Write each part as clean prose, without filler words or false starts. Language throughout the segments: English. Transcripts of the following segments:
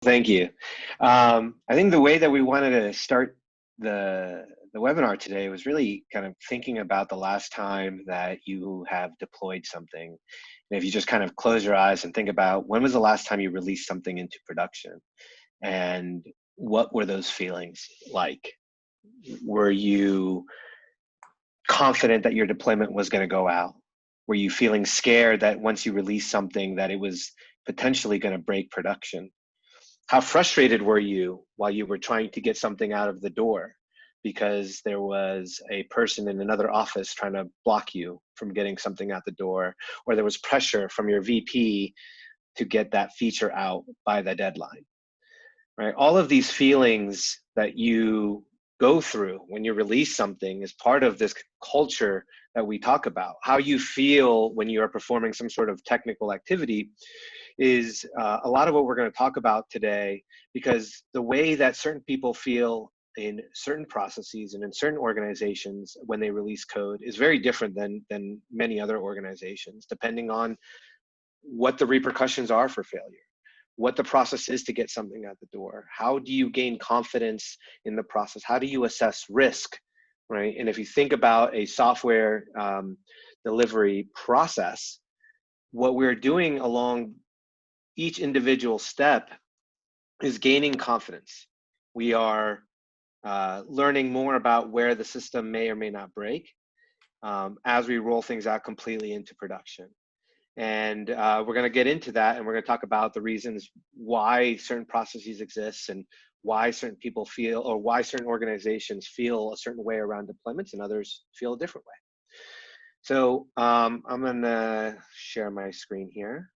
Thank you. I think the way that we wanted to start the webinar today was really kind of thinking about the last time that you have deployed something. And if you just kind of close your eyes and think about when was the last time you released something into production, and what were those feelings like? Were you confident that your deployment was going to go out? Were you feeling scared that once you released something that it was potentially going to break production? How frustrated were you while you were trying to get something out of the door because there was a person in another office trying to block you from getting something out the door, or there was pressure from your VP to get that feature out by the deadline, right? All of these feelings that you go through when you release something is part of this culture that we talk about. How you feel when you are performing some sort of technical activity is a lot of what we're going to talk about today, because the way that certain people feel in certain processes and in certain organizations when they release code is very different than many other organizations, depending on what the repercussions are for failure, what the process is to get something out the door. How do you gain confidence in the process? How do you assess risk, right? And if you think about a software delivery process, what we're doing along each individual step is gaining confidence. We are learning more about where the system may or may not break as we roll things out completely into production. And we're going to get into that, and we're going to talk about the reasons why certain processes exist and why certain people feel, or why certain organizations feel a certain way around deployments and others feel a different way. So I'm going to share my screen here.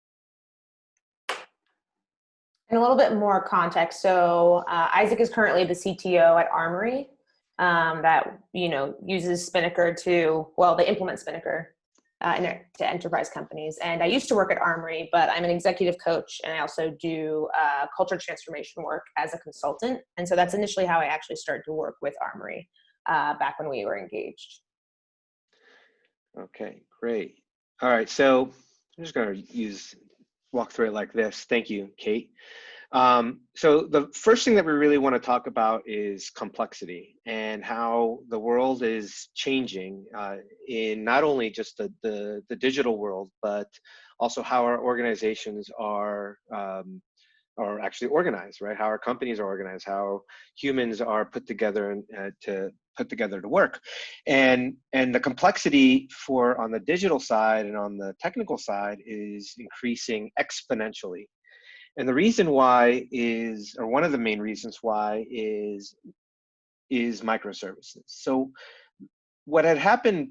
And a little bit more context. So Isaac is currently the CTO at Armory that uses Spinnaker they implement Spinnaker to enterprise companies. And I used to work at Armory, but I'm an executive coach, and I also do culture transformation work as a consultant. And so that's initially how I actually started to work with Armory back when we were engaged. Okay, great. All right, so I'm just going to walk through it like this. Thank you, Kate. So the first thing that we really want to talk about is complexity and how the world is changing in not only just the digital world, but also how our organizations are actually organized, right? How our companies are organized, how humans are put together to work. And the complexity on the digital side and on the technical side is increasing exponentially. And the reason why or one of the main reasons why is microservices. So what had happened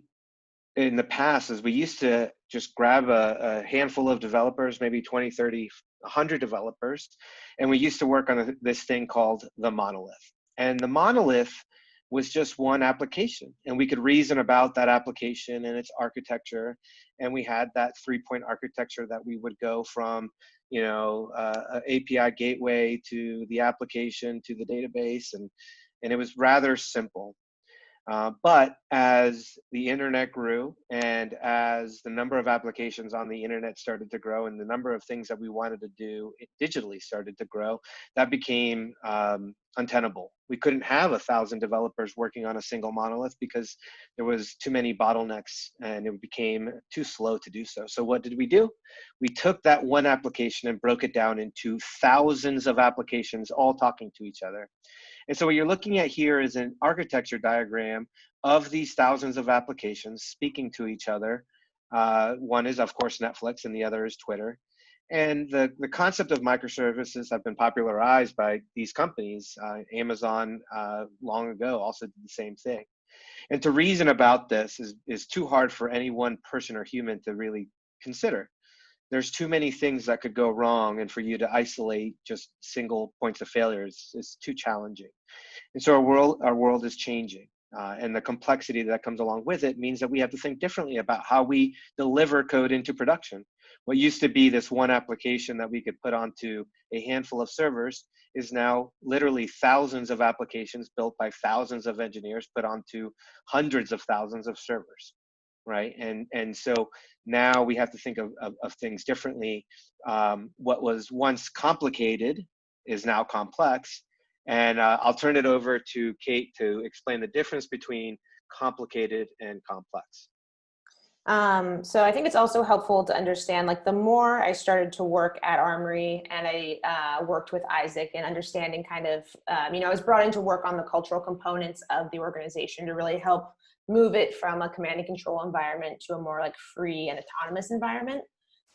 in the past is we used to just grab a handful of developers, maybe 20, 30, 100 developers, and we used to work on this thing called the monolith. And the monolith was just one application, and we could reason about that application and its architecture. And we had that 3-point architecture that we would go from API gateway to the application to the database, and it was rather simple. But as the internet grew, and as the number of applications on the internet started to grow, and the number of things that we wanted to do digitally started to grow, that became untenable. We couldn't have 1,000 developers working on a single monolith because there was too many bottlenecks, and it became too slow to do so. So what did we do? We took that one application and broke it down into thousands of applications all talking to each other. And so what you're looking at here is an architecture diagram of these thousands of applications speaking to each other. One is, of course, Netflix, and the other is Twitter. And the concept of microservices have been popularized by these companies. Amazon, long ago, also did the same thing. And to reason about this is too hard for any one person or human to really consider. There's too many things that could go wrong, and for you to isolate just single points of failure is too challenging. And so our world is changing, and the complexity that comes along with it means that we have to think differently about how we deliver code into production. What used to be this one application that we could put onto a handful of servers is now literally thousands of applications built by thousands of engineers put onto hundreds of thousands of servers. Right, and so now we have to think of things differently. What was once complicated is now complex. And I'll turn it over to Kate to explain the difference between complicated and complex. So I think it's also helpful to understand, like, the more I started to work at Armory and I worked with Isaac and understanding kind of, I was brought in to work on the cultural components of the organization to really help move it from a command and control environment to a more like free and autonomous environment.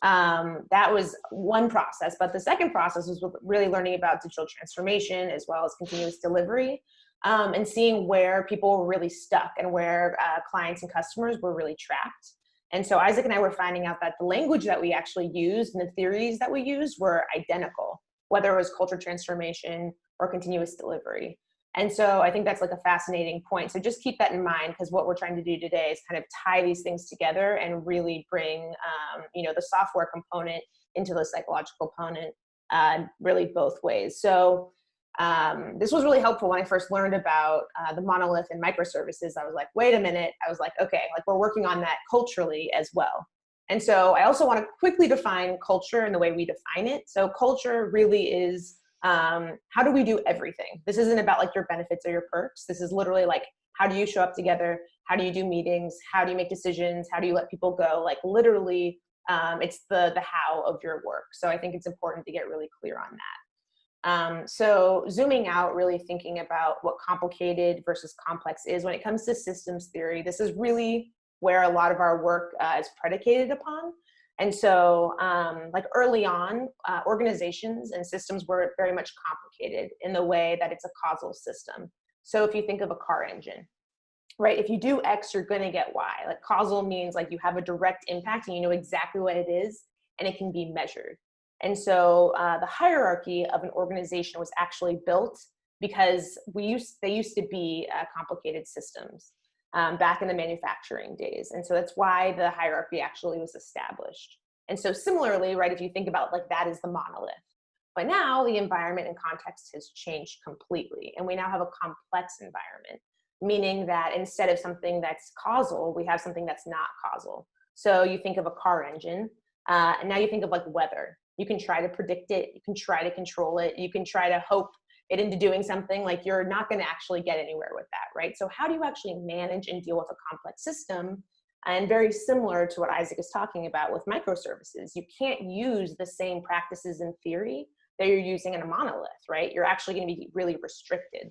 That was one process, but the second process was really learning about digital transformation as well as continuous delivery. And seeing where people were really stuck and where clients and customers were really trapped. And so Isaac and I were finding out that the language that we actually used and the theories that we used were identical, whether it was culture transformation or continuous delivery. And so I think that's like a fascinating point. So just keep that in mind, because what we're trying to do today is kind of tie these things together and really bring, the software component into the psychological component, really both ways. So this was really helpful when I first learned about the monolith and microservices. I was like, wait a minute. I was like, okay, like we're working on that culturally as well. And so I also want to quickly define culture and the way we define it. So culture really is, how do we do everything? This isn't about like your benefits or your perks. This is literally like, how do you show up together? How do you do meetings? How do you make decisions? How do you let people go? Like literally, it's the how of your work. So I think it's important to get really clear on that. So zooming out, really thinking about what complicated versus complex is when it comes to systems theory. This is really where a lot of our work is predicated upon. And so like early on, organizations and systems were very much complicated in the way that it's a causal system. So if you think of a car engine, right? If you do X, you're going to get Y. Like causal means like you have a direct impact and you know exactly what it is and it can be measured. And so the hierarchy of an organization was actually built because they used to be complicated systems back in the manufacturing days. And so that's why the hierarchy actually was established. And so similarly, right, if you think about like that is the monolith. But now the environment and context has changed completely. And we now have a complex environment, meaning that instead of something that's causal, we have something that's not causal. So you think of a car engine, and now you think of like weather. You can try to predict it. You can try to control it. You can try to hope it into doing something. Like you're not going to actually get anywhere with that, right? So how do you actually manage and deal with a complex system? And very similar to what Isaac is talking about with microservices, you can't use the same practices in theory that you're using in a monolith, right? You're actually going to be really restricted.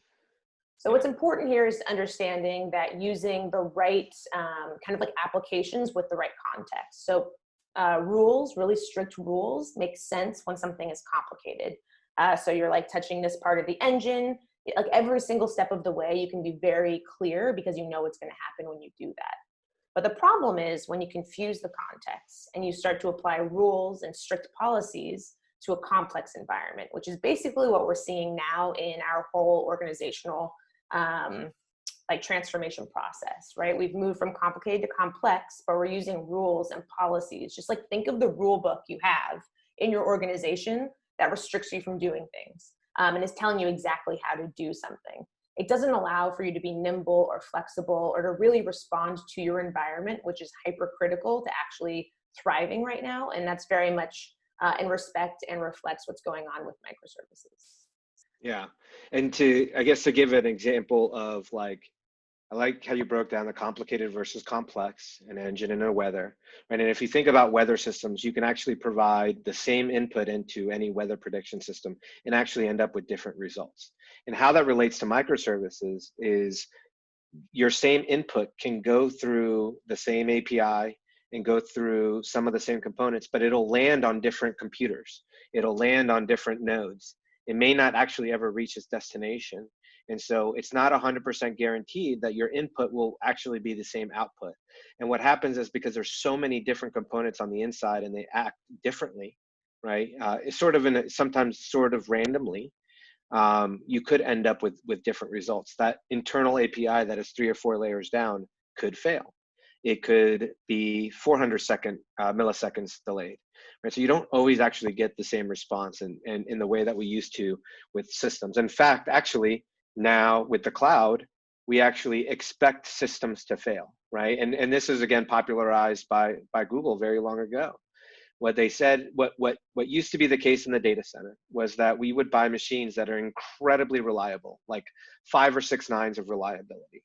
So what's important here is understanding that using the right kind of like applications with the right context. So rules, really strict rules, make sense when something is complicated. So you're like touching this part of the engine, like every single step of the way, you can be very clear because you know what's going to happen when you do that. But the problem is when you confuse the context and you start to apply rules and strict policies to a complex environment, which is basically what we're seeing now in our whole organizational like transformation process, right? We've moved from complicated to complex, but we're using rules and policies. Just like think of the rule book you have in your organization that restricts you from doing things and is telling you exactly how to do something. It doesn't allow for you to be nimble or flexible or to really respond to your environment, which is hypercritical to actually thriving right now. And that's very much in respect and reflects what's going on with microservices. Yeah. And I guess to give an example of like, I like how you broke down the complicated versus complex, an engine and a weather, right? And if you think about weather systems, you can actually provide the same input into any weather prediction system and actually end up with different results. And how that relates to microservices is your same input can go through the same API and go through some of the same components, but it'll land on different computers. It'll land on different nodes. It may not actually ever reach its destination. And so it's not 100% guaranteed that your input will actually be the same output. And what happens is because there's so many different components on the inside and they act differently, right? It's sort of sometimes sort of randomly, you could end up with different results. That internal API that is 3 or 4 layers down could fail. It could be 400 milliseconds delayed. Right? So you don't always actually get the same response in the way that we used to with systems. In fact, actually, now with the cloud, we actually expect systems to fail, right? And this is again popularized by Google very long ago. What they said, what used to be the case in the data center was that we would buy machines that are incredibly reliable, like 5 or 6 nines of reliability.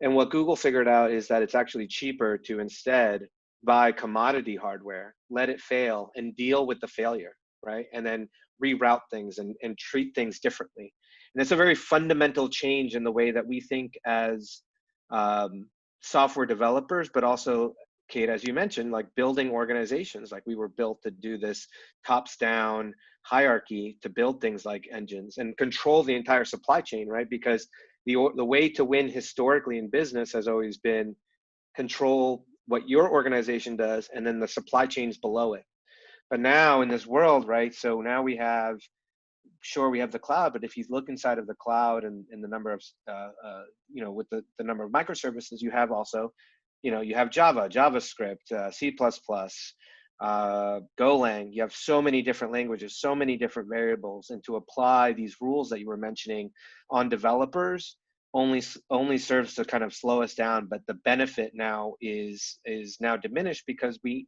And what Google figured out is that it's actually cheaper to instead buy commodity hardware, let it fail, and deal with the failure, right? And then reroute things and treat things differently. And it's a very fundamental change in the way that we think as software developers, but also, Kate, as you mentioned, like building organizations. Like we were built to do this tops down hierarchy to build things like engines and control the entire supply chain, right? Because the way to win historically in business has always been control what your organization does and then the supply chains below it. But now in this world, right? So now we have, sure, we have the cloud, but if you look inside of the cloud and the number of, with the number of microservices, you have also, you have Java, JavaScript, C++, Golang. You have so many different languages, so many different variables, and to apply these rules that you were mentioning on developers only serves to kind of slow us down. But the benefit now is now diminished because we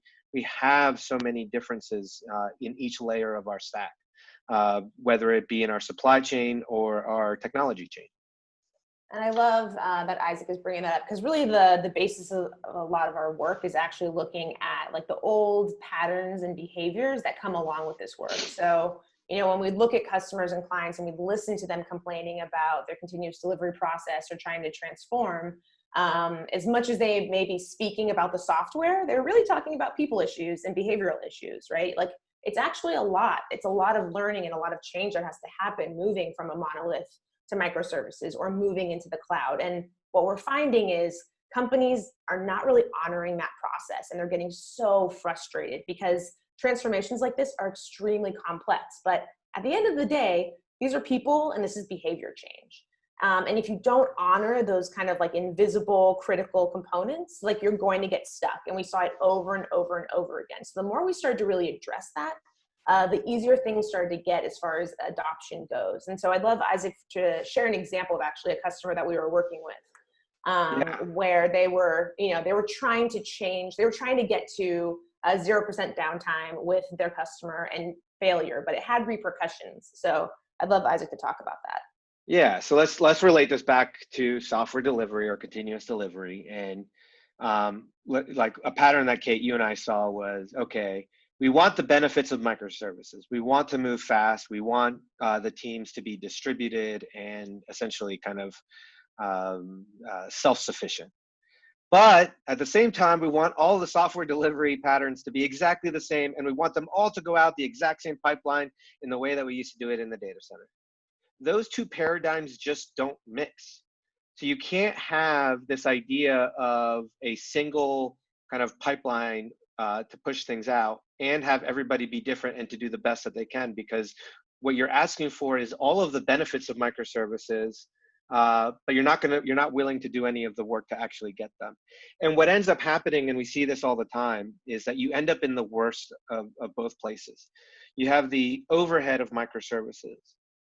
have so many differences in each layer of our stack, whether it be in our supply chain or our technology chain. And I love that Isaac is bringing that up, because really the basis of a lot of our work is actually looking at like the old patterns and behaviors that come along with this work. So, when we look at customers and clients and we listen to them complaining about their continuous delivery process or trying to transform, as much as they may be speaking about the software, they're really talking about people issues and behavioral issues, right? Like it's actually a lot. It's a lot of learning and a lot of change that has to happen moving from a monolith to microservices or moving into the cloud. And what we're finding is companies are not really honoring that process, and they're getting so frustrated because transformations like this are extremely complex. But at the end of the day, these are people and this is behavior change. And if you don't honor those kind of like invisible critical components, like you're going to get stuck. And we saw it over and over and over again. So the more we started to really address that, the easier things started to get as far as adoption goes. And so I'd love Isaac to share an example of actually a customer that we were working with, where they were, they were trying to change, they were trying to get to a 0% downtime with their customer and failure, but it had repercussions. So I'd love Isaac to talk about that. Yeah, so let's relate this back to software delivery or continuous delivery. And like a pattern that Kate, you and I saw was, okay, we want the benefits of microservices. We want to move fast. We want the teams to be distributed and essentially kind of self-sufficient. But at the same time, we want all the software delivery patterns to be exactly the same, and we want them all to go out the exact same pipeline in the way that we used to do it in the data center. Those two paradigms just don't mix. So you can't have this idea of a single kind of pipeline to push things out and have everybody be different and to do the best that they can, because what you're asking for is all of the benefits of microservices, but you're not willing to do any of the work to actually get them. And what ends up happening, and we see this all the time, is that you end up in the worst of both places. You have the overhead of microservices,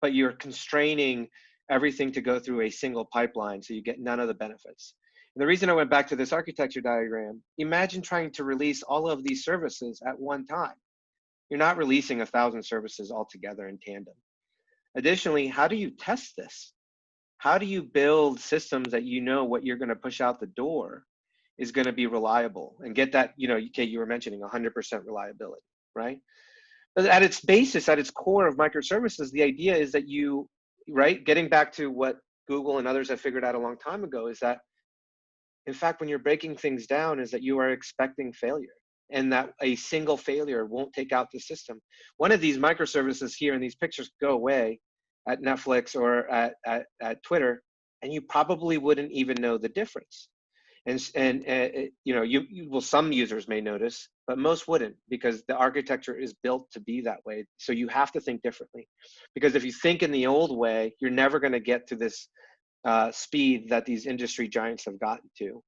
but you're constraining everything to go through a single pipeline, so you get none of the benefits. And the reason I went back to this architecture diagram, imagine trying to release all of these services at one time. You're not releasing 1,000 services all together in tandem. Additionally, how do you test this? How do you build systems that what you're going to push out the door is going to be reliable and get that, Kate, you were mentioning 100% reliability, right? But at its basis, at its core of microservices, the idea is that getting back to what Google and others have figured out a long time ago, is that, in fact, when you're breaking things down, is that you are expecting failure, and that a single failure won't take out the system. One of these microservices here in these pictures go away at Netflix or at Twitter, and you probably wouldn't even know the difference. And some users may notice, but most wouldn't, because the architecture is built to be that way. So you have to think differently, because if you think in the old way, you're never going to get to this speed that these industry giants have gotten to.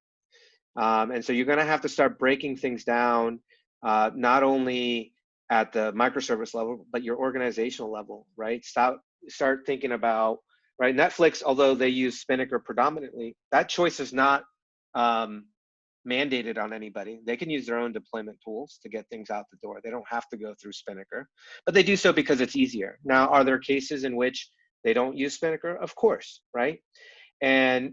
And so you're going to have to start breaking things down, not only at the microservice level, but your organizational level, right? Start thinking about, right? Netflix, although they use Spinnaker predominantly, that choice is not mandated on anybody. They can use their own deployment tools to get things out the door. They don't have to go through Spinnaker, but they do so because it's easier. Now, are there cases in which they don't use Spinnaker? Of course, right? And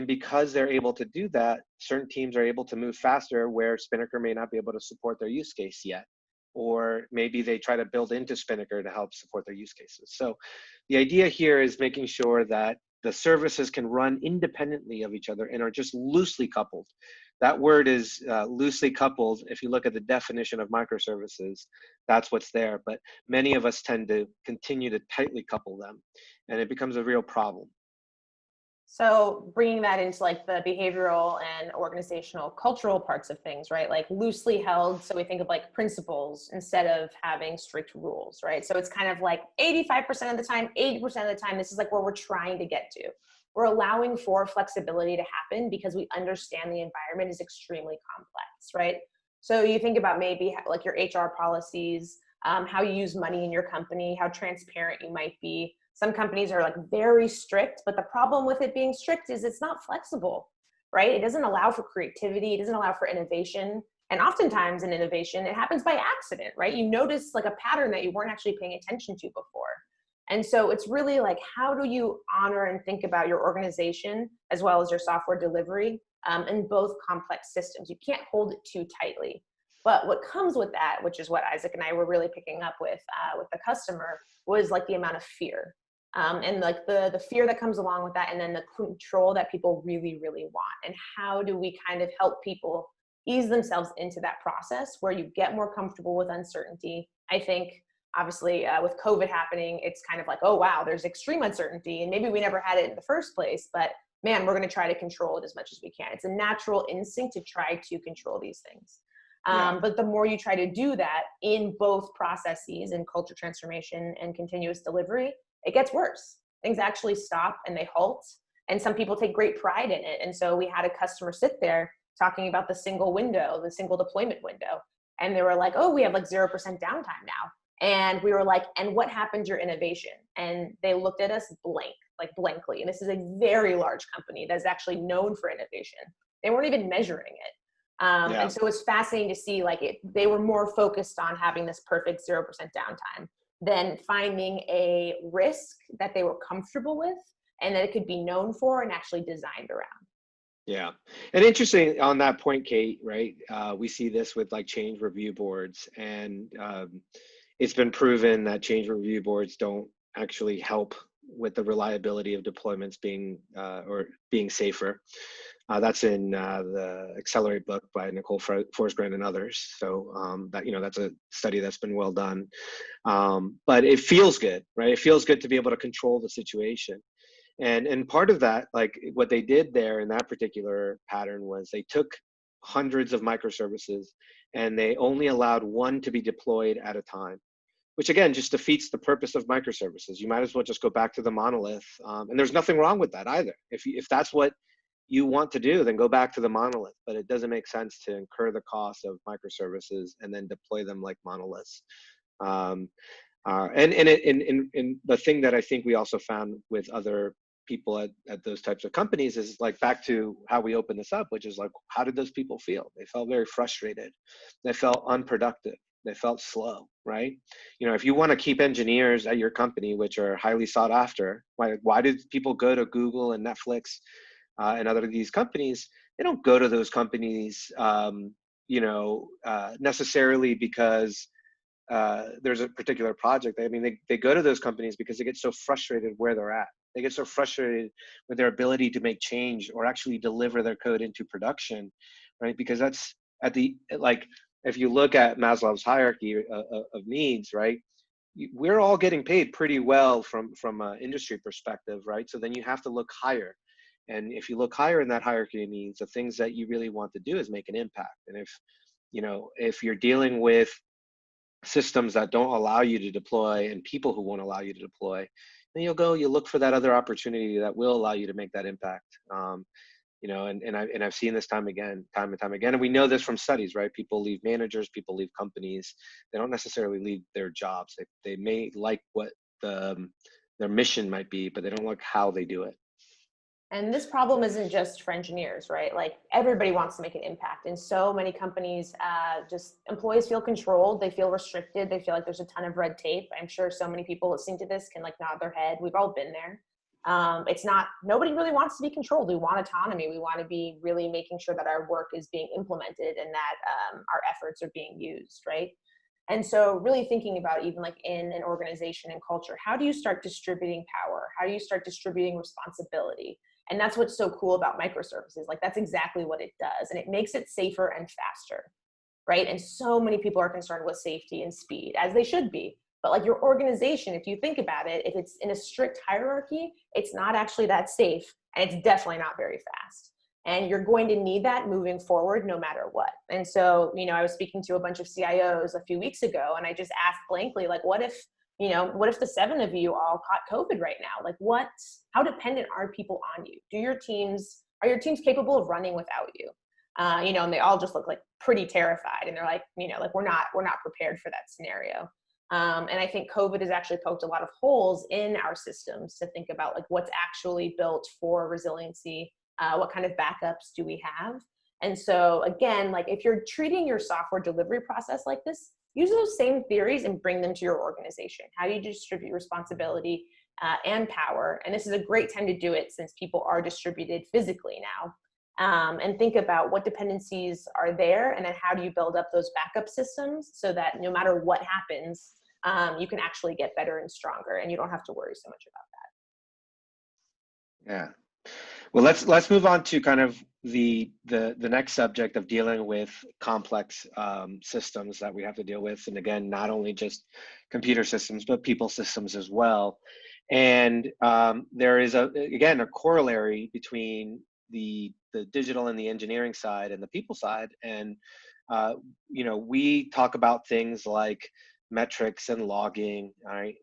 because they're able to do that, certain teams are able to move faster where Spinnaker may not be able to support their use case yet, or maybe they try to build into Spinnaker to help support their use cases. So the idea here is making sure that the services can run independently of each other and are just loosely coupled. That word is loosely coupled. If you look at the definition of microservices, that's what's there. But many of us tend to continue to tightly couple them, and it becomes a real problem. So bringing that into like the behavioral and organizational cultural parts of things, right? Like loosely held. So we think of like principles instead of having strict rules, right? So it's kind of like 85% of the time, 80% of the time, this is like where we're trying to get to. We're allowing for flexibility to happen because we understand the environment is extremely complex, right? So you think about maybe like your HR policies, how you use money in your company, how transparent you might be. Some companies are like very strict, but the problem with it being strict is it's not flexible, right? It doesn't allow for creativity. It doesn't allow for innovation. And oftentimes in innovation, it happens by accident, right? You notice like a pattern that you weren't actually paying attention to before. And so it's really like, how do you honor and think about your organization as well as your software delivery in both complex systems? You can't hold it too tightly. But what comes with that, which is what Isaac and I were really picking up with the customer, was like the amount of fear. And like the fear that comes along with that, and then the control that people really, really want. And how do we kind of help people ease themselves into that process where you get more comfortable with uncertainty? I think obviously with COVID happening, it's kind of like, oh, wow, there's extreme uncertainty. And maybe we never had it in the first place, but man, we're going to try to control it as much as we can. It's a natural instinct to try to control these things. Yeah. But the more you try to do that in both processes and culture transformation and continuous delivery, it gets worse. Things actually stop and they halt. And some people take great pride in it. And so we had a customer sit there talking about the single window, the single deployment window. And they were like, oh, we have like 0% downtime now. And we were like, and what happened to your innovation? And they looked at us like blankly. And this is a very large company that's actually known for innovation. They weren't even measuring it. Yeah. And so it's fascinating to see like they were more focused on having this perfect 0% downtime than finding a risk that they were comfortable with and that it could be known for and actually designed around. Yeah. And interesting on that point, Kate, right? We see this with like change review boards, and it's been proven that change review boards don't actually help with the reliability of deployments being or being safer. That's in the Accelerate book by Nicole Forsgren and others. So that, you know, that's a study that's been well done. But it feels good, right? It feels good to be able to control the situation. And part of that, like what they did there in that particular pattern was they took hundreds of microservices and they only allowed one to be deployed at a time, which again just defeats the purpose of microservices. You might as well just go back to the monolith. And there's nothing wrong with that either. If that's what you want to do, then go back to the monolith. But it doesn't make sense to incur the cost of microservices and then deploy them like monoliths. And the thing that I think we also found with other people at those types of companies is like back to how we opened this up, which is like, how did those people feel? They felt very frustrated. They felt unproductive. They felt slow, right? You know, if you want to keep engineers at your company, which are highly sought after, why did people go to Google and Netflix and other of these companies? They don't go to those companies, necessarily because there's a particular project. I mean, they go to those companies because they get so frustrated where they're at. They get so frustrated with their ability to make change or actually deliver their code into production, right? Because that's if you look at Maslow's hierarchy of needs, right? We're all getting paid pretty well from an industry perspective, right? So then you have to look higher. And if you look higher in that hierarchy of needs, the things that you really want to do is make an impact. And if you're dealing with systems that don't allow you to deploy and people who won't allow you to deploy, then you look for that other opportunity that will allow you to make that impact. I've seen this time and time again, and we know this from studies, right? People leave managers, people leave companies. They don't necessarily leave their jobs. They may like what their mission might be, but they don't like how they do it. And this problem isn't just for engineers, right? Like everybody wants to make an impact. And so many companies, just employees feel controlled. They feel restricted. They feel like there's a ton of red tape. I'm sure so many people listening to this can like nod their head. We've all been there. It's not, nobody really wants to be controlled. We want autonomy. We want to be really making sure that our work is being implemented and that our efforts are being used, right? And so really thinking about even like in an organization and culture, how do you start distributing power? How do you start distributing responsibility? And that's what's so cool about microservices. Like that's exactly what it does. And it makes it safer and faster, right? And so many people are concerned with safety and speed, as they should be. But like your organization, if you think about it, if it's in a strict hierarchy, it's not actually that safe. And it's definitely not very fast. And you're going to need that moving forward no matter what. And so, you know, I was speaking to a bunch of CIOs a few weeks ago, and I just asked blankly, like, what if the 7 of you all caught COVID right now? Like how dependent are people on you? Are your teams capable of running without you? And they all just look like pretty terrified. And they're like, like we're not prepared for that scenario. And I think COVID has actually poked a lot of holes in our systems to think about like what's actually built for resiliency. What kind of backups do we have? And so again, like if you're treating your software delivery process like this, use those same theories and bring them to your organization. How do you distribute responsibility and power? And this is a great time to do it since people are distributed physically now. And think about what dependencies are there, and then how do you build up those backup systems so that no matter what happens, you can actually get better and stronger, and you don't have to worry so much about Yeah. Well, let's move on to kind of the next subject of dealing with complex systems that we have to deal with, and again, not only just computer systems but people systems as well. And there is again a corollary between the digital and the engineering side and the people side. And we talk about things like metrics and logging, all right?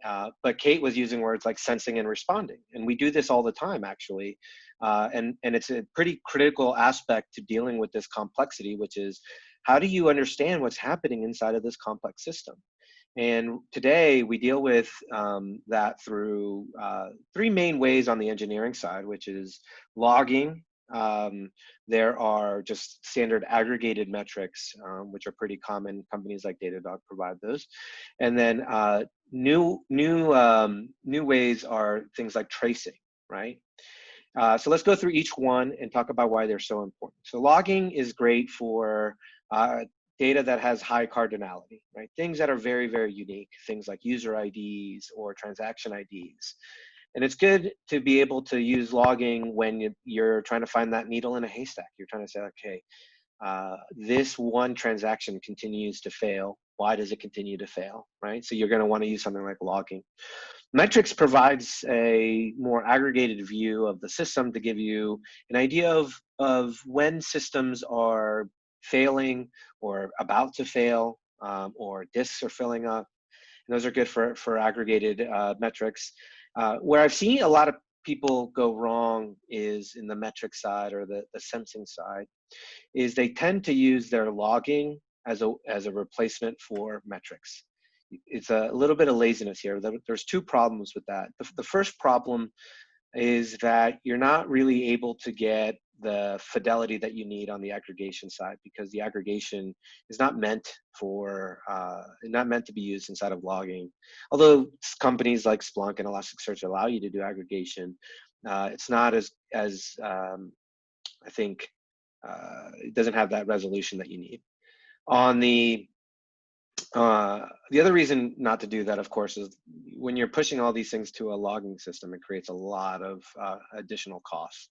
But Kate was using words like sensing and responding, and we do this all the time, actually. And it's a pretty critical aspect to dealing with this complexity, which is how do you understand what's happening inside of this complex system? And today we deal with that through 3 main ways on the engineering side, which is logging. There are just standard aggregated metrics, which are pretty common. Companies like Datadog provide those. And then new ways are things like tracing, right? So let's go through each one and talk about why they're so important. So logging is great for data that has high cardinality, right? Things that are very, very unique, things like user IDs or transaction IDs. And it's good to be able to use logging when you're trying to find that needle in a haystack. You're trying to say, okay, this one transaction continues to fail. Why does it continue to fail, right? So you're going to want to use something like logging. Metrics provides a more aggregated view of the system to give you an idea of when systems are failing or about to fail, or disks are filling up. And those are good for aggregated metrics. Where I've seen a lot of people go wrong is in the metric side or the sensing side, is they tend to use their logging as a replacement for metrics. It's a little bit of laziness here. There's 2 problems with that. The first problem is that you're not really able to get the fidelity that you need on the aggregation side, because the aggregation is not meant to be used inside of logging. Although companies like Splunk and Elasticsearch allow you to do aggregation, it's not as I think it doesn't have that resolution that you need. On the other reason not to do that, of course, is when you're pushing all these things to a logging system, it creates a lot of additional costs.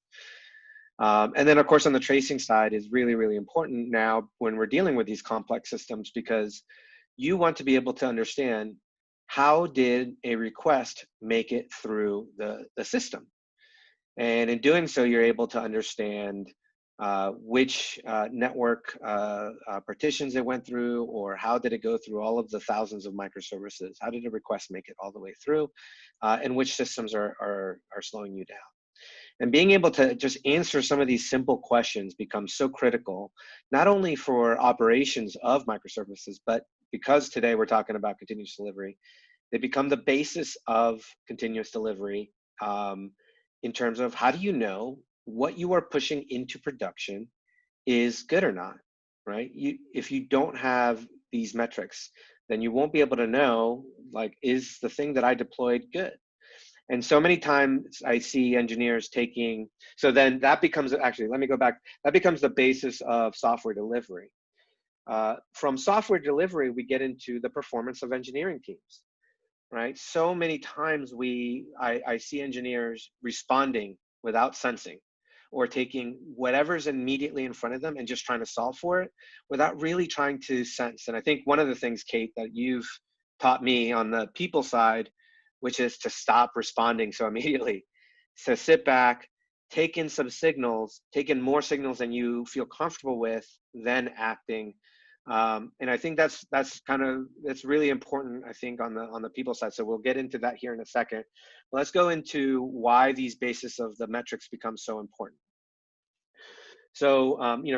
And then, of course, on the tracing side is really, really important now when we're dealing with these complex systems, because you want to be able to understand how did a request make it through the system. And in doing so, you're able to understand which network partitions it went through, or how did it go through all of the thousands of microservices? How did a request make it all the way through? And which systems are slowing you down? And being able to just answer some of these simple questions becomes so critical, not only for operations of microservices, but because today we're talking about continuous delivery, they become the basis of continuous delivery in terms of how do you know what you are pushing into production is good or not, right? If you don't have these metrics, then you won't be able to know, like, is the thing that I deployed good? And so many times I see engineers taking, so then that becomes, actually, let me go back, that becomes the basis of software delivery. From software delivery, we get into the performance of engineering teams, right? So many times I see engineers responding without sensing, or taking whatever's immediately in front of them and just trying to solve for it without really trying to sense. And I think one of the things, Kate, that you've taught me on the people side, which is to stop responding so immediately. So sit back, take in some signals, take in more signals than you feel comfortable with, then acting. And I think that's really important, I think, on the people side. So we'll get into that here in a second. Let's go into why these basis of the metrics become so important. So,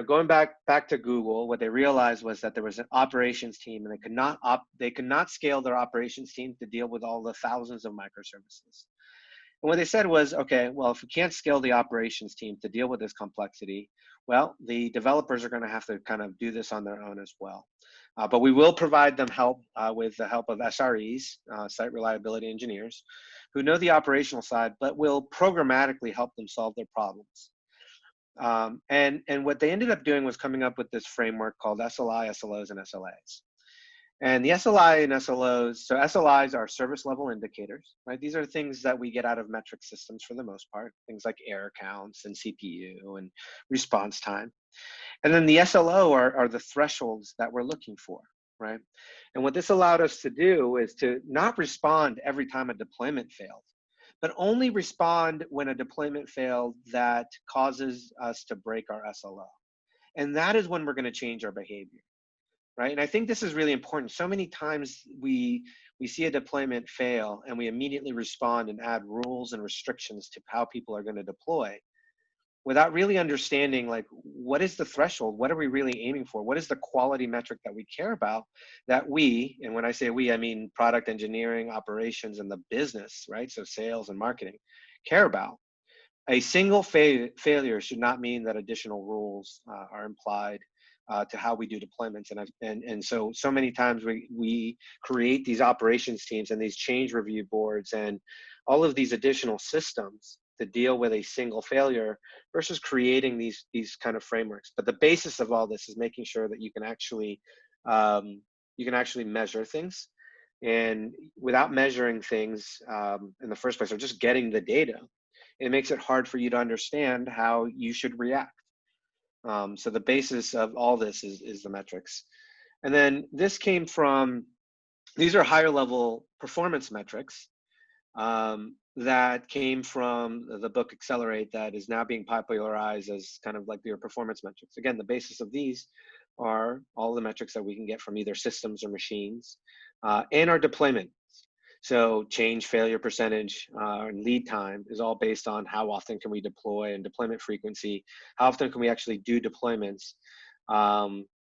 going back to Google, what they realized was that there was an operations team, and they could not scale their operations team to deal with all the thousands of microservices. And what they said was, okay, well, if we can't scale the operations team to deal with this complexity, well, the developers are going to have to kind of do this on their own as well. But we will provide them help with the help of SREs, site reliability engineers, who know the operational side, but will programmatically help them solve their problems. And what they ended up doing was coming up with this framework called SLI, SLOs, and SLAs. And the SLI and SLOs, so SLIs are service level indicators, right? These are things that we get out of metric systems for the most part, things like error counts and CPU and response time. And then the SLO are the thresholds that we're looking for, right? And what this allowed us to do is to not respond every time a deployment failed, but only respond when a deployment failed that causes us to break our SLO. And that is when we're going to change our behavior, right? And I think this is really important. So many times we see a deployment fail and we immediately respond and add rules and restrictions to how people are going to deploy without really understanding, like, what is the threshold? What are we really aiming for? What is the quality metric that we care about, that we, and when I say we, I mean product engineering, operations, and the business, right? So sales and marketing care about. A single failure should not mean that additional rules are implied to how we do deployments. And so many times we create these operations teams and these change review boards and all of these additional systems to deal with a single failure versus creating these kind of frameworks. But the basis of all this is making sure that you can actually measure things. And without measuring things in the first place, or just getting the data, it makes it hard for you to understand how you should react. So the basis of all this is the metrics. And then this came from, these are higher level performance metrics that came from the book Accelerate, that is now being popularized as kind of like your performance metrics. Again, the basis of these are all the metrics that we can get from either systems or machines and our deployment. So change failure percentage and lead time is all based on how often can we deploy, and deployment frequency. How often can we actually do deployments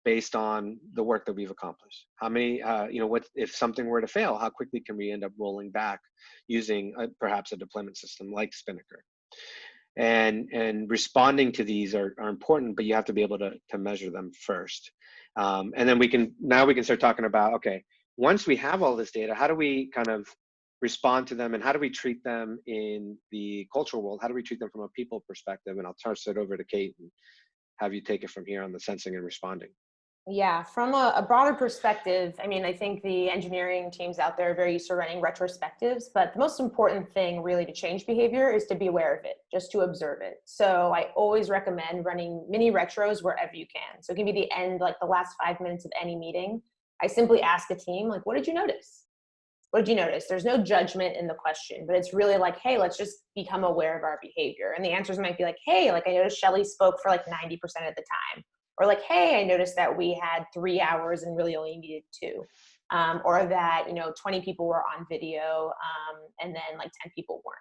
based on the work that we've accomplished? How many, what if something were to fail, how quickly can we end up rolling back using perhaps a deployment system like Spinnaker? And responding to these are important, but you have to be able to measure them first. And then we can start talking about, okay, once we have all this data, how do we kind of respond to them, and how do we treat them in the cultural world? How do we treat them from a people perspective? And I'll toss it over to Kate and have you take it from here on the sensing and responding. Yeah, from a broader perspective, I mean, I think the engineering teams out there are very used to running retrospectives, but the most important thing really to change behavior is to be aware of it, just to observe it. So I always recommend running mini retros wherever you can. So it can be the end, like the last 5 minutes of any meeting. I simply ask a team, like, what did you notice? What did you notice? There's no judgment in the question, but it's really like, hey, let's just become aware of our behavior. And the answers might be like, hey, like I noticed Shelly spoke for like 90% of the time. Or like, hey, I noticed that we had 3 hours and really only needed 2. Or that, 20 people were on video and then like 10 people weren't.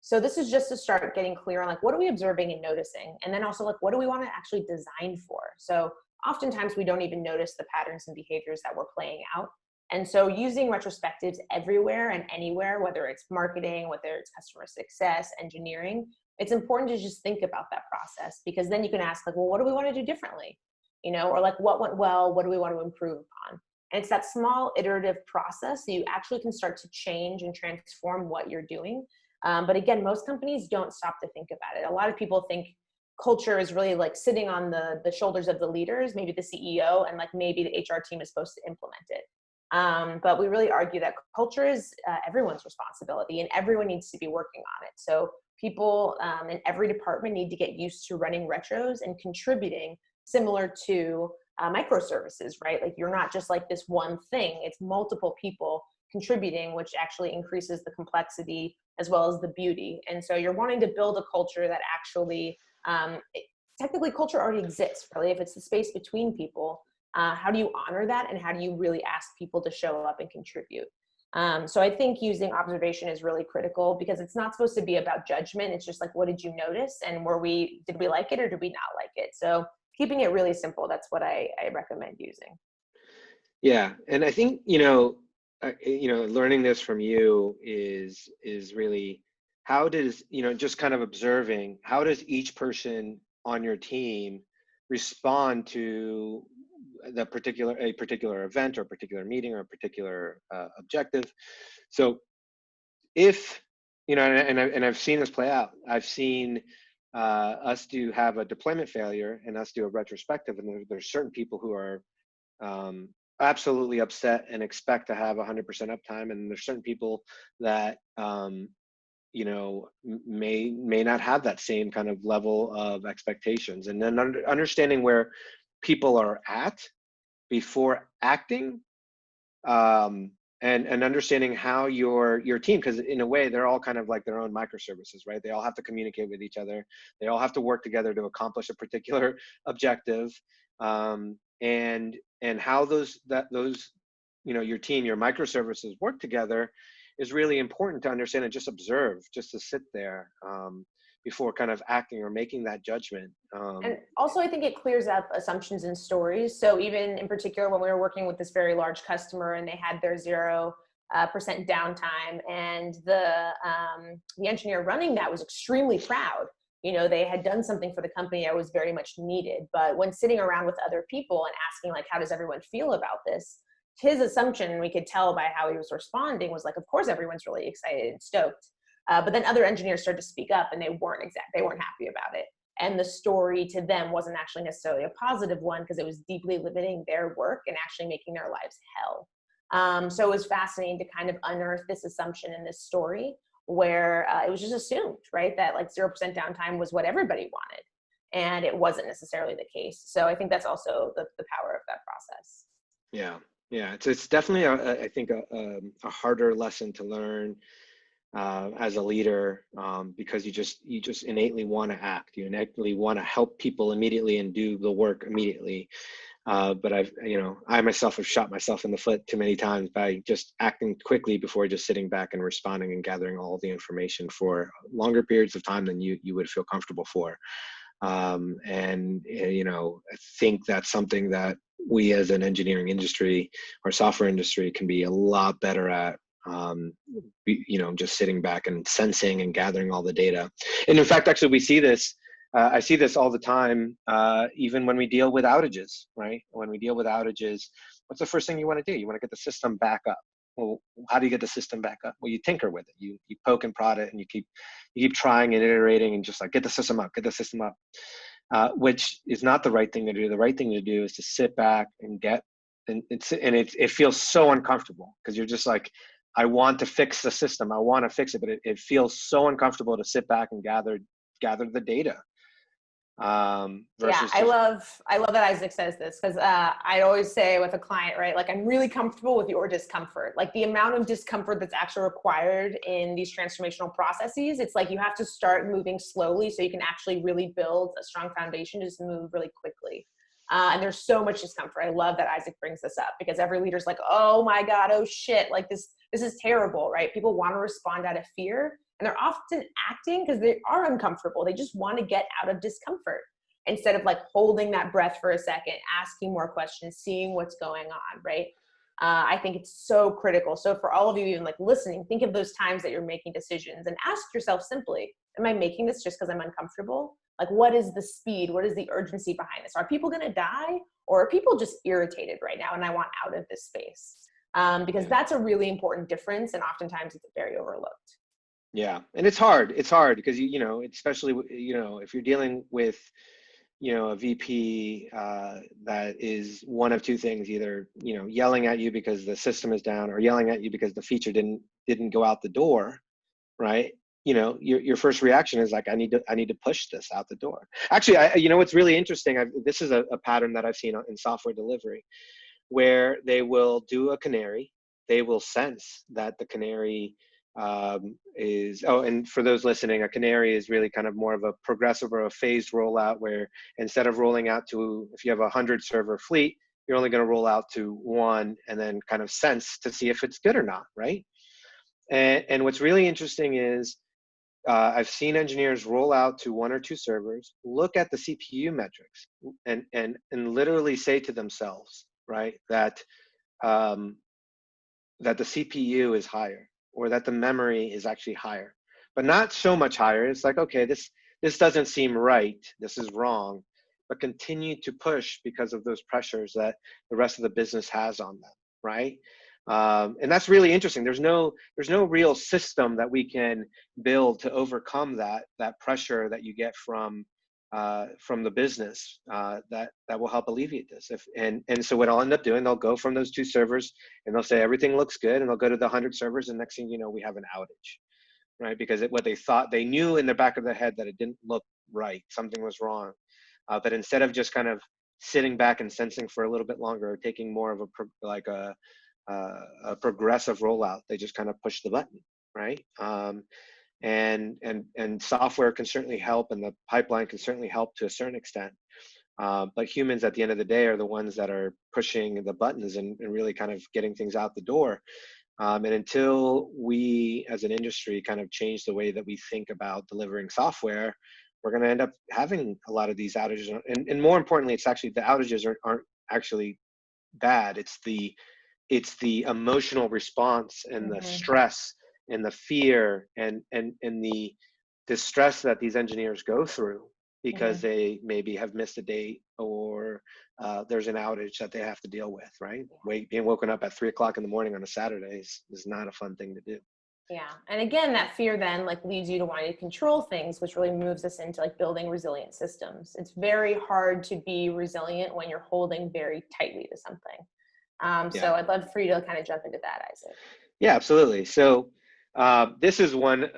So this is just to start getting clear on like, what are we observing and noticing? And then also like, what do we want to actually design for? So oftentimes we don't even notice the patterns and behaviors that we're playing out. And so using retrospectives everywhere and anywhere, whether it's marketing, whether it's customer success, engineering, it's important to just think about that process, because then you can ask like, well, what do we want to do differently? Or like, what went well? What do we want to improve upon? And it's that small iterative process that you actually can start to change and transform what you're doing. But again, most companies don't stop to think about it. A lot of people think culture is really like sitting on the shoulders of the leaders, maybe the CEO, and like maybe the HR team is supposed to implement it. But we really argue that culture is everyone's responsibility, and everyone needs to be working on it. So people in every department need to get used to running retros and contributing, similar to microservices, right? Like you're not just like this one thing, it's multiple people contributing, which actually increases the complexity as well as the beauty. And so you're wanting to build a culture that actually, technically culture already exists, really. If it's the space between people, how do you honor that? And how do you really ask people to show up and contribute? So I think using observation is really critical, because it's not supposed to be about judgment. It's just like, what did you notice? And did we like it or did we not like it? So keeping it really simple, that's what I recommend using. Yeah, and I think learning this from you is really, how does just kind of observing, how does each person on your team respond to a particular event or a particular meeting or a particular objective. So if and I've seen this play out. I've seen us have a deployment failure and us do a retrospective, and there's certain people who are absolutely upset and expect to have 100% uptime, and there's certain people that may not have that same kind of level of expectations. And then understanding where people are at before acting, and understanding how your team, because in a way they're all kind of like their own microservices, right? They all have to communicate with each other. They all have to work together to accomplish a particular objective, and how those your team, your microservices work together is really important to understand, and just observe, just to sit there before kind of acting or making that judgment. And also, I think it clears up assumptions and stories. So even in particular, when we were working with this very large customer and they had their 0% downtime, and the engineer running that was extremely proud. They had done something for the company that was very much needed. But when sitting around with other people and asking, like, how does everyone feel about this? His assumption, we could tell by how he was responding, was like, of course, everyone's really excited and stoked. But then other engineers started to speak up, and they weren't happy about it. And the story to them wasn't actually necessarily a positive one, because it was deeply limiting their work and actually making their lives hell. So it was fascinating to kind of unearth this assumption in this story, where it was just assumed, right, that like 0% downtime was what everybody wanted. And it wasn't necessarily the case. So I think that's also the power of that process. Yeah, it's definitely I think a harder lesson to learn as a leader, because you just innately want to act. You innately want to help people immediately and do the work immediately. But I myself have shot myself in the foot too many times by just acting quickly before just sitting back and responding and gathering all the information for longer periods of time than you would feel comfortable for. And I think that's something that we as an engineering industry or software industry can be a lot better at. Just sitting back and sensing and gathering all the data. And in fact, actually, we see this. I see this all the time, even when we deal with outages, right? When we deal with outages, what's the first thing you want to do? You want to get the system back up. Well, how do you get the system back up? Well, you tinker with it. You poke and prod it, and you keep trying and iterating, and just like, get the system up, which is not the right thing to do. The right thing to do is to sit back and it feels so uncomfortable, because you're just like, I want to fix the system. I want to fix it, but it feels so uncomfortable to sit back and gather the data. I love that Isaac says this, because I always say with a client, right, like, I'm really comfortable with your discomfort. Like, the amount of discomfort that's actually required in these transformational processes, it's like you have to start moving slowly so you can actually really build a strong foundation to just move really quickly. And there's so much discomfort. I love that Isaac brings this up, because every leader's like, oh my God, oh shit, like this is terrible, right? People want to respond out of fear, and they're often acting because they are uncomfortable. They just want to get out of discomfort, instead of like holding that breath for a second, asking more questions, seeing what's going on, right? I think it's so critical. So for all of you, even like listening, think of those times that you're making decisions and ask yourself simply, am I making this just because I'm uncomfortable? Like, what is the speed? What is the urgency behind this? Are people going to die, or are people just irritated right now and I want out of this space? Because that's a really important difference, and oftentimes it's very overlooked. Yeah, and it's hard. It's hard because you know, especially you know, if you're dealing with a VP that is one of two things: either yelling at you because the system is down, or yelling at you because the feature didn't go out the door, right? Your first reaction is like, I need to push this out the door. Actually, what's really interesting. This is a pattern that I've seen in software delivery, where they will do a canary. They will sense that the canary is, oh, and for those listening, a canary is really kind of more of a progressive or a phased rollout, where instead of rolling out to, if you have 100 server fleet, you're only going to roll out to one and then kind of sense to see if it's good or not, right? And what's really interesting is I've seen engineers roll out to one or two servers, look at the CPU metrics, and literally say to themselves, right, that that the CPU is higher, or that the memory is actually higher, but not so much higher. It's like, okay, this doesn't seem right. This is wrong, but continue to push because of those pressures that the rest of the business has on them, right? And that's really interesting. There's no real system that we can build to overcome that pressure that you get from the business that will help alleviate this. And so what I'll end up doing, they'll go from those two servers and they'll say everything looks good, and they'll go to the 100 servers, and next thing you know, we have an outage, right? Because what they thought, they knew in the back of their head that it didn't look right, something was wrong. But instead of just kind of sitting back and sensing for a little bit longer, or taking more of a progressive rollout, they just kind of push the button, right? And software can certainly help, and the pipeline can certainly help to a certain extent. But humans at the end of the day are the ones that are pushing the buttons and really kind of getting things out the door. And until we as an industry kind of change the way that we think about delivering software, we're going to end up having a lot of these outages. And more importantly, it's actually the outages aren't actually bad. It's the emotional response and the stress and the fear and the distress that these engineers go through because they maybe have missed a date, or there's an outage that they have to deal with, right? Being woken up at 3 o'clock in the morning on a Saturday is not a fun thing to do. Yeah. And again, that fear then like leads you to wanting to control things, which really moves us into like building resilient systems. It's very hard to be resilient when you're holding very tightly to something. So I'd love for you to kind of jump into that, Isaac. Yeah, absolutely. So this is one,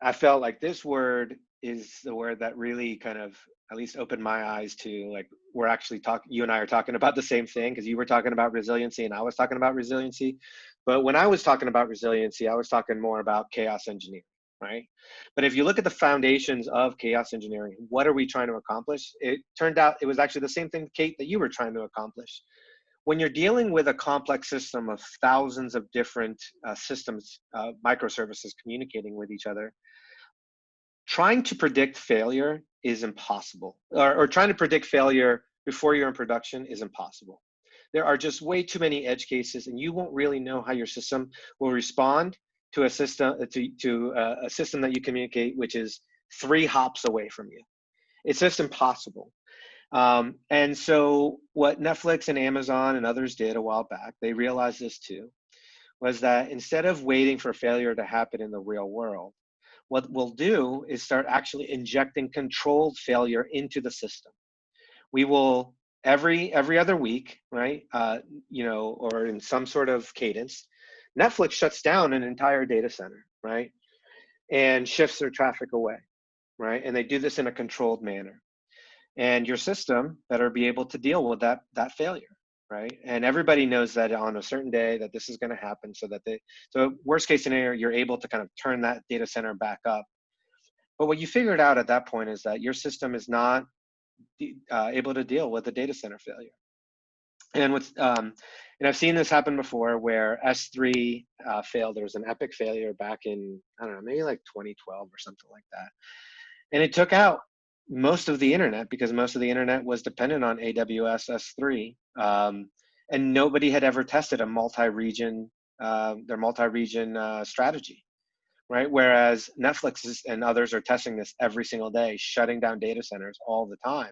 I felt like this word is the word that really kind of at least opened my eyes to, like, we're actually you and I are talking about the same thing, because you were talking about resiliency and I was talking about resiliency. But when I was talking about resiliency, I was talking more about chaos engineering, right? But if you look at the foundations of chaos engineering, what are we trying to accomplish? It turned out it was actually the same thing, Kate, that you were trying to accomplish. When you're dealing with a complex system of thousands of different systems, microservices communicating with each other, trying to predict failure is impossible, or trying to predict failure before you're in production is impossible. There are just way too many edge cases, and you won't really know how your system will respond to a system a system that you communicate, which is 3 hops away from you. It's just impossible. And so what Netflix and Amazon and others did a while back, they realized this too, was that instead of waiting for failure to happen in the real world, what we'll do is start actually injecting controlled failure into the system. We will every other week, right? Or in some sort of cadence, Netflix shuts down an entire data center, right? And shifts their traffic away, right? And they do this in a controlled manner. And your system better be able to deal with that failure, right? And everybody knows that on a certain day that this is going to happen, so worst case scenario, you're able to kind of turn that data center back up. But what you figured out at that point is that your system is not able to deal with the data center failure. And I've seen this happen before, where S3 failed. There was an epic failure back in, I don't know, maybe like 2012 or something like that. And it took out most of the internet, because most of the internet was dependent on AWS S3, and nobody had ever tested a multi-region strategy. right? Whereas and others are testing this every single day, shutting down data centers all the time,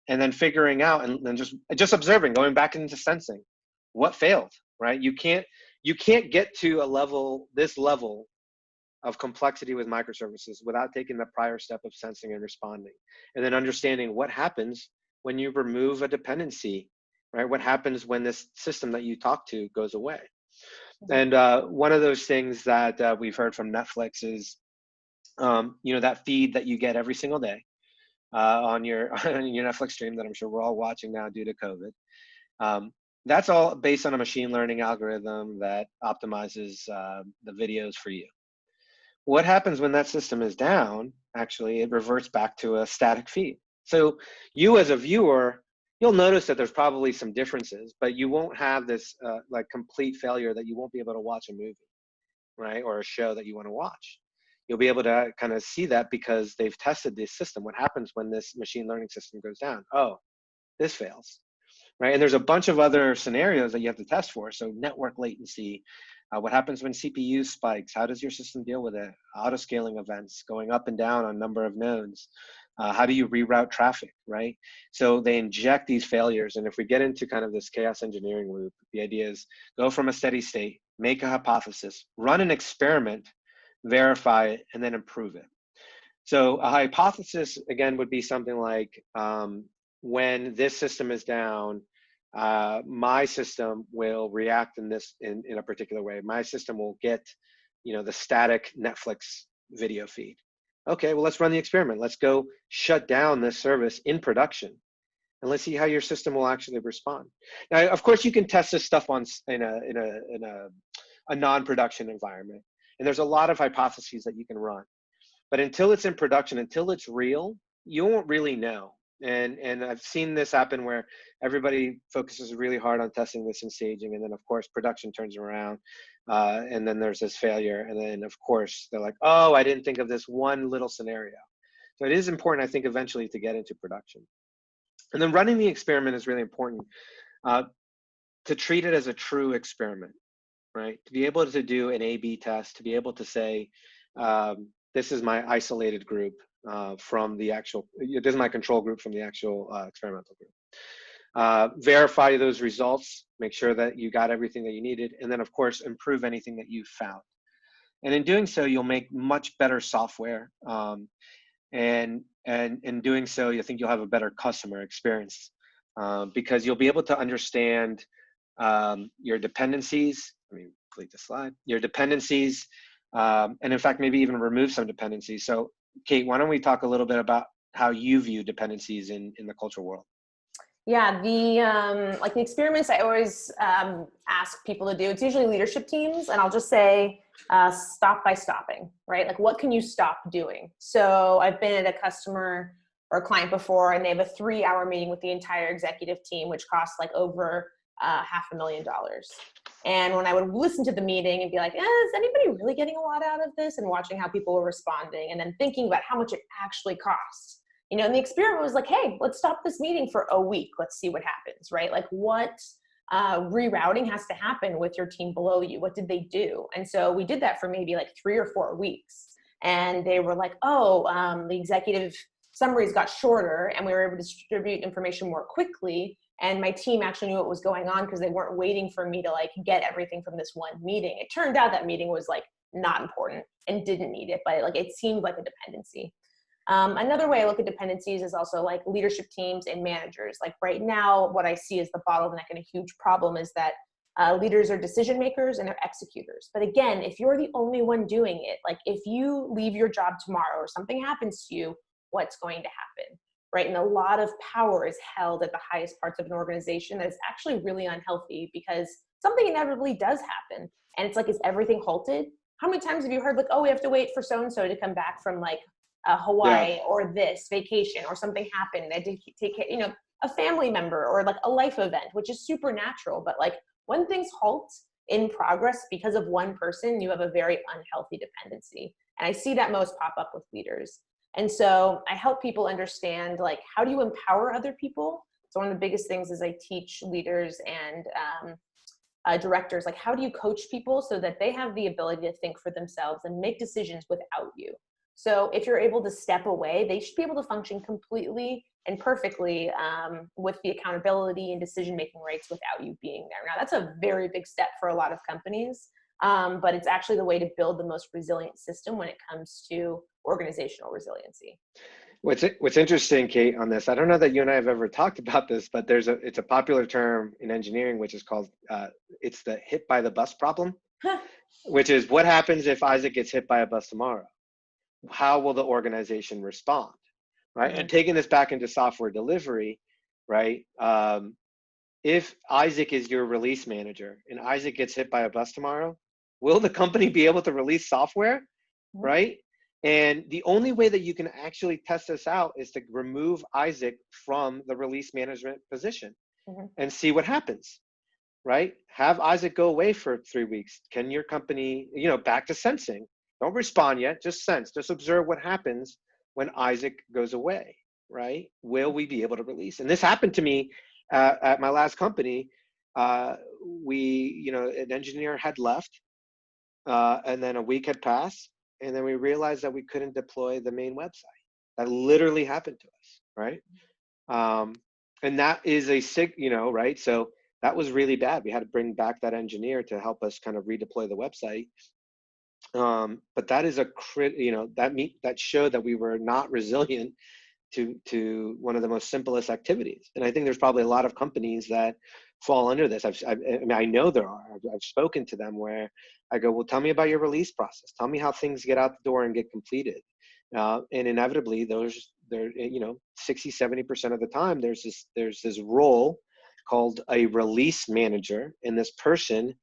and then figuring out and then just observing, going back into sensing what failed, right? You can't get to this level of complexity with microservices without taking the prior step of sensing and responding, and then understanding what happens when you remove a dependency, right? What happens when this system that you talk to goes away? And one of those things that we've heard from Netflix is, that feed that you get every single day on your on your Netflix stream that I'm sure we're all watching now due to COVID. That's all based on a machine learning algorithm that optimizes the videos for you. What happens when that system is down? Actually, it reverts back to a static feed. So you as a viewer, you'll notice that there's probably some differences, but you won't have this like complete failure that you won't be able to watch a movie, right? Or a show that you want to watch. You'll be able to kind of see that because they've tested this system. What happens when this machine learning system goes down? Oh, this fails, right? And there's a bunch of other scenarios that you have to test for. So network latency, what happens when CPU spikes? How does your system deal with it? Auto-scaling events, going up and down on number of nodes. How do you reroute traffic, right? So they inject these failures. And if we get into kind of this chaos engineering loop, the idea is go from a steady state, make a hypothesis, run an experiment, verify it, and then improve it. So a hypothesis, again, would be something like, when this system is down, my system will react in a particular way. My system will get, the static Netflix video feed. Okay, well, let's run the experiment. Let's go shut down this service in production, and let's see how your system will actually respond. Now, of course, you can test this stuff in a non-production environment, and there's a lot of hypotheses that you can run. But until it's in production, until it's real, you won't really know. And I've seen this happen where everybody focuses really hard on testing this and staging, and then of course production turns around, and then there's this failure, and then of course they're like, oh, I didn't think of this one little scenario. So it is important, I think, eventually to get into production. And then running the experiment is really important, to treat it as a true experiment, right? To be able to do an A/B test, to be able to say, this is my isolated group from the actual, this is my control group from the actual experimental group. Verify those results, make sure that you got everything that you needed, and then of course, improve anything that you found. And in doing so, you'll make much better software. And in doing so, you think you'll have a better customer experience, because you'll be able to understand your dependencies. Let me delete the slide. Your dependencies, and in fact, maybe even remove some dependencies. So Kate, why don't we talk a little bit about how you view dependencies in the cultural world? Yeah, the experiments I always ask people to do, it's usually leadership teams, and I'll just say, stop by stopping, right? Like, what can you stop doing? So I've been at a customer or a client before, and they have a 3-hour meeting with the entire executive team, which costs like over $500,000. And when I would listen to the meeting and be like, is anybody really getting a lot out of this? And watching how people were responding, and then thinking about how much it actually costs. And the experiment was like, hey, let's stop this meeting for a week. Let's see what happens, right? Like, what rerouting has to happen with your team below you? What did they do? And so we did that for maybe like 3 or 4 weeks. And they were like, the executive summaries got shorter, and we were able to distribute information more quickly. And my team actually knew what was going on because they weren't waiting for me to like get everything from this one meeting. It turned out that meeting was like not important and didn't need it, but like it seemed like a dependency. Another way I look at dependencies is also like leadership teams and managers. Like right now, what I see as the bottleneck and a huge problem is that leaders are decision makers and they're executors. But again, if you're the only one doing it, like if you leave your job tomorrow or something happens to you, what's going to happen, right? And a lot of power is held at the highest parts of an organization that is actually really unhealthy, because something inevitably does happen. And it's like, is everything halted? How many times have you heard like, oh, we have to wait for so-and-so to come back from like Hawaii, or this vacation, or something happened that did take care, a family member, or like a life event, which is supernatural. But like when things halt in progress because of one person, you have a very unhealthy dependency. And I see that most pop up with leaders. And so I help people understand, like, how do you empower other people? So one of the biggest things is I teach leaders and directors, like how do you coach people so that they have the ability to think for themselves and make decisions without you? So if you're able to step away, they should be able to function completely and perfectly with the accountability and decision-making rights without you being there. Now, that's a very big step for a lot of companies, but it's actually the way to build the most resilient system when it comes to organizational resiliency. What's interesting, Kate, on this, I don't know that you and I have ever talked about this, but it's a popular term in engineering, which is called, it's the hit by the bus problem, which is what happens if Isaac gets hit by a bus tomorrow? How will the organization respond, right? Mm-hmm. And taking this back into software delivery, right? If Isaac is your release manager and Isaac gets hit by a bus tomorrow, will the company be able to release software, right? And the only way that you can actually test this out is to remove Isaac from the release management position and see what happens, right? Have Isaac go away for 3 weeks. Can your company, back to sensing. Don't respond yet, just sense, just observe what happens when Isaac goes away, right? Will we be able to release? And this happened to me at my last company. An engineer had left, and then a week had passed, and then we realized that we couldn't deploy the main website. That literally happened to us, right? And that is right? So that was really bad. We had to bring back that engineer to help us kind of redeploy the website. But that is that showed that we were not resilient to one of the most simplest activities. And I think there's probably a lot of companies that fall under this. I know there are. I've spoken to them where I go, well, tell me about your release process. Tell me how things get out the door and get completed. And inevitably, 60, 70% of the time, there's this role called a release manager, and this person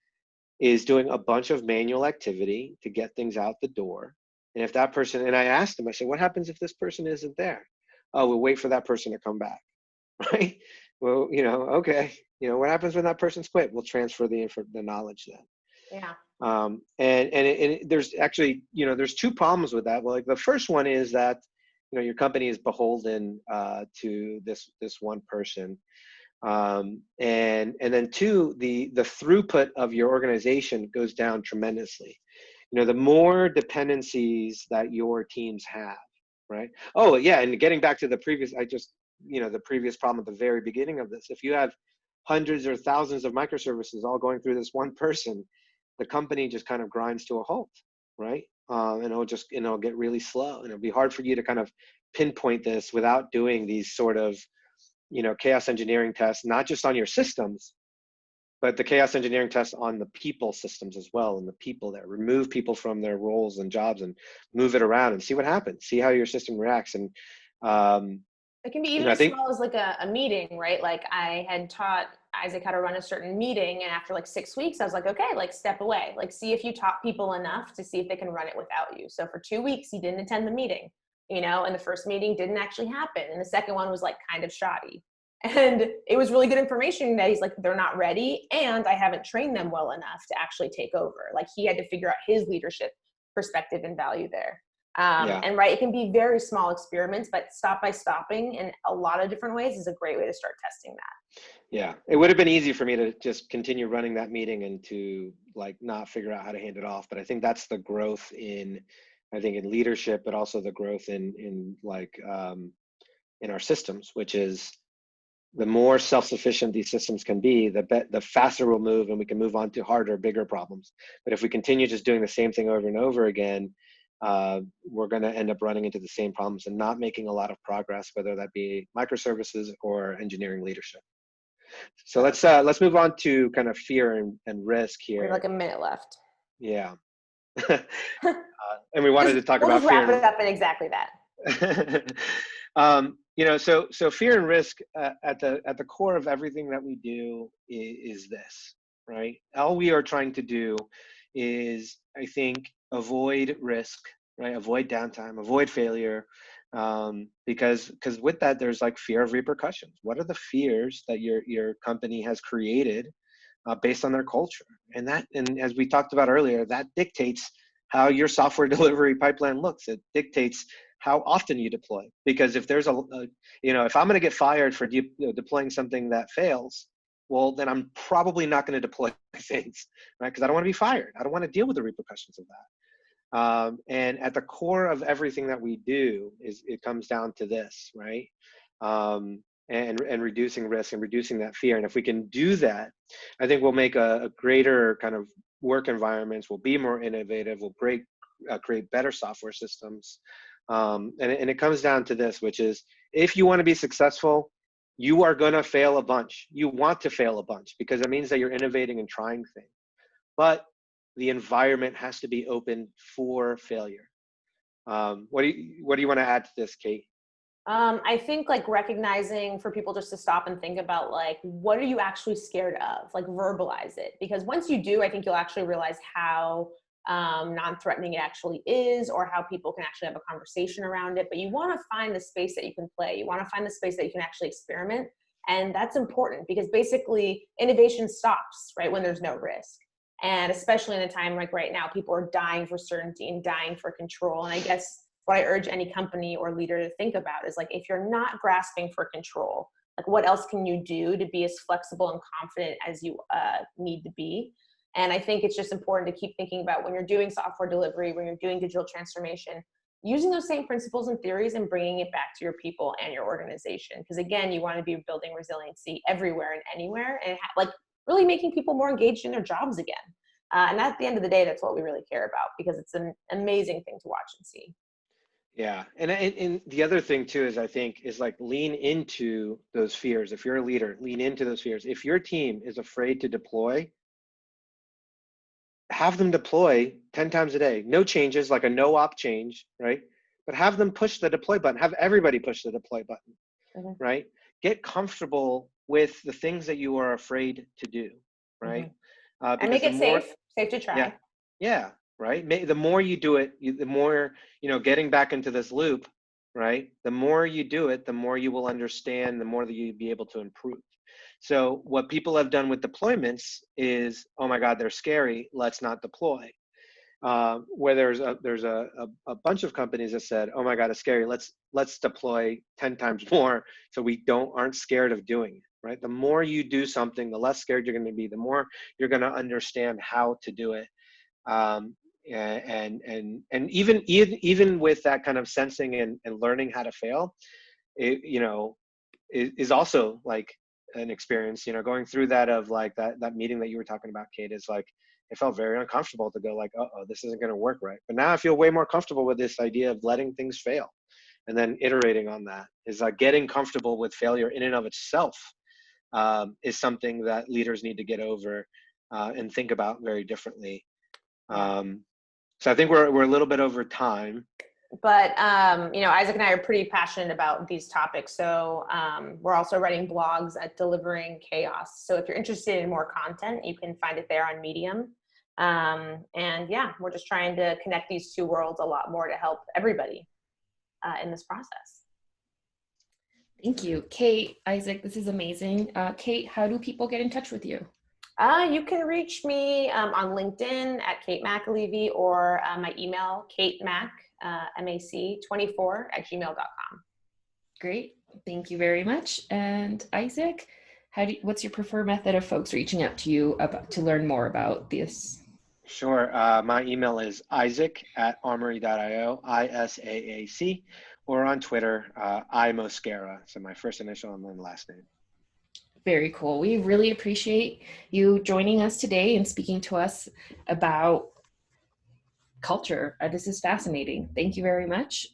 is doing a bunch of manual activity to get things out the door. And if that person, and I asked them, I said, what happens if this person isn't there? Oh, we'll wait for that person to come back, right? Well, okay. What happens when that person's quit? We'll transfer the knowledge then. Yeah. And there's actually, there's two problems with that. Well, like the first one is that, your company is beholden to this one person. And then two, the throughput of your organization goes down tremendously. The more dependencies that your teams have, right? Oh yeah, and getting back to the previous problem at the very beginning of this, if you have hundreds or thousands of microservices all going through this one person, the company just kind of grinds to a halt, right? And it'll get really slow, and it'll be hard for you to kind of pinpoint this without doing these sort of chaos engineering tests, not just on your systems, but the chaos engineering tests on the people systems as well, and the people there. Remove people from their roles and jobs and move it around and see what happens. See how your system reacts. And it can be even as small as like a meeting, right? Like I had taught Isaac how to run a certain meeting, and after like 6 weeks, I was like, okay, like step away, like see if you taught people enough to see if they can run it without you. So for 2 weeks, he didn't attend the meeting, and the first meeting didn't actually happen, and the second one was like kind of shoddy. And it was really good information that he's like, they're not ready, and I haven't trained them well enough to actually take over. Like he had to figure out his leadership perspective and value there. And right, it can be very small experiments, but stopping in a lot of different ways is a great way to start testing that. Yeah, it would have been easy for me to just continue running that meeting and to like not figure out how to hand it off. But I think that's the growth in leadership, but also the growth in our systems, which is the more self-sufficient these systems can be, the faster we'll move, and we can move on to harder, bigger problems. But if we continue just doing the same thing over and over again, we're going to end up running into the same problems and not making a lot of progress, whether that be microservices or engineering leadership. So let's move on to kind of fear and risk here. We have like a minute left. Yeah. And we wanted to talk about fear. Wrap it up in exactly that. So fear and risk at the core of everything that we do is this, right? All we are trying to do is, I think, avoid risk, right? Avoid downtime, avoid failure, because with that there's like fear of repercussions. What are the fears that your company has created based on their culture? And as we talked about earlier, that dictates how your software delivery pipeline looks. It dictates how often you deploy. Because if there's if I'm going to get fired for deploying something that fails, well, then I'm probably not going to deploy things, right? Because I don't want to be fired. I don't want to deal with the repercussions of that. And at the core of everything that we do is it comes down to this, right? And reducing risk and reducing that fear. And if we can do that, I think we'll make a greater kind of work environments. We'll be more innovative. We'll create better software systems. And it comes down to this, which is if you want to be successful, you are going to fail a bunch. You want to fail a bunch because it means that you're innovating and trying things. But the environment has to be open for failure. What do you want to add to this, Kate? I think like recognizing for people just to stop and think about like, what are you actually scared of? Like verbalize it. Because once you do, I think you'll actually realize how non-threatening it actually is, or how people can actually have a conversation around it. But you want to find the space that you can play. You want to find the space that you can actually experiment. And that's important because basically innovation stops, right, when there's no risk. And especially in a time like right now, people are dying for certainty and dying for control. And I guess what I urge any company or leader to think about is like, if you're not grasping for control, like what else can you do to be as flexible and confident as you need to be? And I think it's just important to keep thinking about when you're doing software delivery, when you're doing digital transformation, using those same principles and theories and bringing it back to your people and your organization. Because again, you want to be building resiliency everywhere and anywhere, and like really making people more engaged in their jobs again. And at the end of the day, that's what we really care about because it's an amazing thing to watch and see. Yeah, and the other thing too is I think is like lean into those fears. If you're a leader, lean into those fears. If your team is afraid to deploy, have them deploy 10 times a day. No changes, like a no op change, right? But have them push the deploy button. Have everybody push the deploy button, right? Get comfortable with the things that you are afraid to do, right? And make it safe to try. Yeah, right? The more you do it, the more, getting back into this loop, right? The more you do it, the more you will understand, the more that you'll be able to improve. So what people have done with deployments is, oh my God, they're scary. Let's not deploy. Where there's a bunch of companies that said, oh my God, it's scary. Let's deploy 10 times more so we aren't scared of doing it. Right? The more you do something, the less scared you're going to be. The more you're going to understand how to do it. And even with that kind of sensing and learning how to fail, it, is also like an experience, going through that of like that meeting that you were talking about, Kate, is like, it felt very uncomfortable to go like, uh-oh, this isn't going to work right. But now I feel way more comfortable with this idea of letting things fail and then iterating on that. Is like getting comfortable with failure in and of itself is something that leaders need to get over and think about very differently. So I think we're a little bit over time. But, Isaac and I are pretty passionate about these topics. So we're also writing blogs at Delivering Chaos. So if you're interested in more content, you can find it there on Medium. And yeah, we're just trying to connect these two worlds a lot more to help everybody in this process. Thank you. Kate, Isaac, this is amazing. Kate, how do people get in touch with you? You can reach me on LinkedIn at Kate MacAleavey or my email, katemac24@gmail.com. Great. Thank you very much. And Isaac, what's your preferred method of folks reaching out to you to learn more about this? Sure. My email is isaac@armory.io, ISAAC, or on Twitter, Mosquera. So my first initial and then last name. Very cool. We really appreciate you joining us today and speaking to us about culture. This is fascinating. Thank you very much.